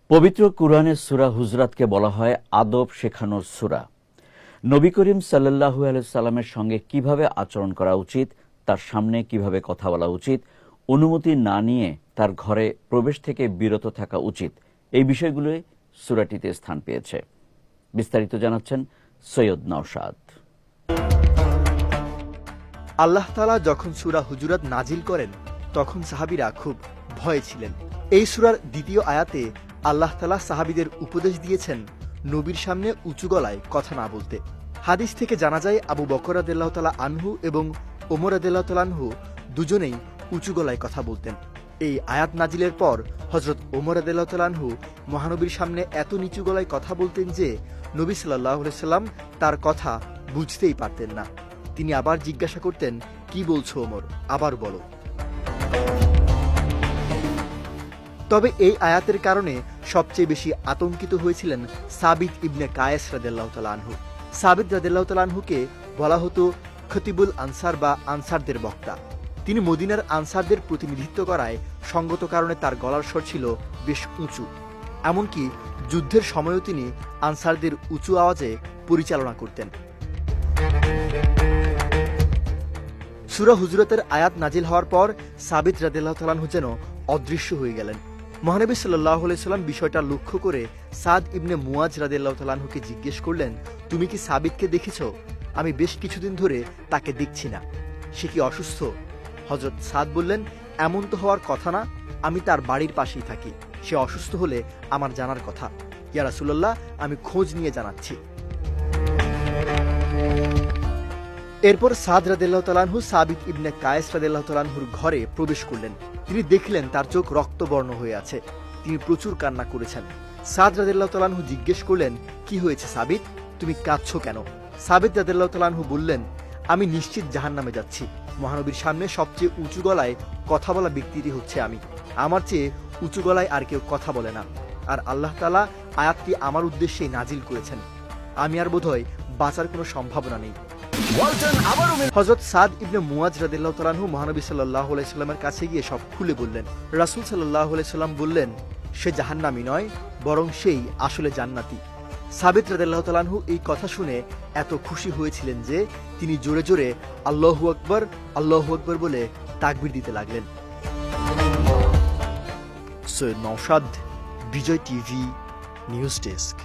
পবিত্র কুরআনের সূরা হুজরাতকে বলা হয় আদব শেখানোর সূরা। নবী করিম সাল্লাল্লাহু আলাইহি সাল্লামের সঙ্গে কিভাবে আচরণ করা উচিত, তার সামনে কিভাবে কথা বলা উচিত, অনুমতি না নিয়ে তার ঘরে প্রবেশ থেকে বিরত থাকা উচিত, এই বিষয়গুলোই সূরাটিতে স্থান পেয়েছে। বিস্তারিত জানাচ্ছেন সৈয়দ নওশাদ। আল্লাহ তাআলা যখন সূরা হুজুরাত নাজিল করেন তখন সাহাবীরা খুব ভয়ে ছিলেন। এই সূরার দ্বিতীয় আয়াতে আল্লাহ তাআলা সাহাবীদের উপদেশ দিয়েছেন নবীর সামনে উঁচু গলায় কথা না বলতে। হাদিস থেকে জানা যায় আবু বকর রাদিয়াল্লাহু তাআলা আনহু এবং ওমর রাদিয়াল্লাহু তাআলা আনহু দুজনেই উঁচু গলায় কথা বলতেন। এই আয়াত নাজিলের পর হযরত ওমর রাদিয়াল্লাহু তাআলা আনহু মহানবীর সামনে এত নিচু গলায় কথা বলতেন যে নবী সাল্লাল্লাহু আলাইহি সাল্লাম তার কথা বুঝতেই পারতেন না। তিনি আবার জিজ্ঞাসা করতেন, কি বলছো ওমর, আবার বলো। তবে এই আয়াতের কারণে সবচেয়ে বেশি আতঙ্কিত হয়েছিলেন সাবিত ইবনে কায়েস রাদিয়াল্লাহু তাআলা আনহু। সাবিত রাদিয়াল্লাহু তাআলা আনহুকে বলা হতো খতিবুল আনসার বা আনসারদের বক্তা। তিনি মদিনার আনসারদের প্রতিনিধিত্ব করায় সঙ্গত কারণে তার গলার স্বর ছিল বেশ উঁচু। এমনকি যুদ্ধের সময়ও তিনি আনসারদের উঁচু আওয়াজে পরিচালনা করতেন। সূরা হুজুরাতের আয়াত নাজিল হওয়ার পর সাবিত রাদিয়াল্লাহু তাআলা আনহু যেন অদৃশ্য হয়ে গেলেন। মহানবী সাল্লাল্লাহু আলাইহি সাল্লাম বিষয়টা লক্ষ্য করে সাদ ইবনে মুয়াজ রাদিয়াল্লাহু তাআলা আনহুকে জিজ্ঞেস করলেন, তুমি কি সাবিতকে দেখেছ? আমি বেশ কিছুদিন ধরে তাকে দেখছি না, সে কি অসুস্থ? হযরত সাদ বললেন, এমন তো হওয়ার কথা না, আমি তার বাড়ির পাশেই থাকি, সে অসুস্থ হলে আমার জানার কথা। ইয়া রাসূলুল্লাহ, আমি খোঁজ নিয়ে জানাচ্ছি। এরপর সাদ রাদিয়াল্লাহু তাআলা আনহু সাবিত ইবনে কায়েস রাদিয়াল্লাহু তাআলা আনহুর ঘরে প্রবেশ করলেন। তিনি দেখলেন তার চোখ রক্তবর্ণ হয়ে আছে, তিনি প্রচুর কান্না করেছেন। সাদ রাদিয়াল্লাহু তাআলা আনহু জিজ্ঞেস করলেন, কি হয়েছে সাবিত, তুমি কাঁদছো কেন? সাবিত রাদিয়াল্লাহু তাআলা আনহু বললেন, আমি নিশ্চিত জাহান্নামে যাচ্ছি। মহানবীর সামনে সবচেয়ে উঁচু গলায় কথা বলা ব্যক্তিটি হচ্ছে আমি। আমার চেয়ে উঁচু গলায় আর কেউ কথা বলে না, আর আল্লাহ তাআলা আয়াতটি আমার উদ্দেশ্যেই নাজিল করেছেন। আমি আর বোধহয় বাঁচার কোনো সম্ভাবনা নেই। হযরত সাদ ইবনে মুয়াজ রাদিয়াল্লাহু তাআলা আনহু মহানবী সাল্লাল্লাহু আলাইহি সাল্লামের কাছে গিয়ে সব খুলে বললেন। রাসূল সাল্লাল্লাহু আলাইহি সাল্লাম বললেন, সে জাহান্নামী নয়, বরং সেই আসলে জান্নাতি। সাবিত রাদিয়াল্লাহু তাআলা আনহু এই কথা শুনে এত খুশি হয়েছিলেন যে তিনি জোরে জোরে আল্লাহু আকবার, আল্লাহু আকবার বলে তাকবীর দিতে লাগলেন। সৈয়দ নওশাদ, বিজয় টিভি, নিউজ ডেস্ক।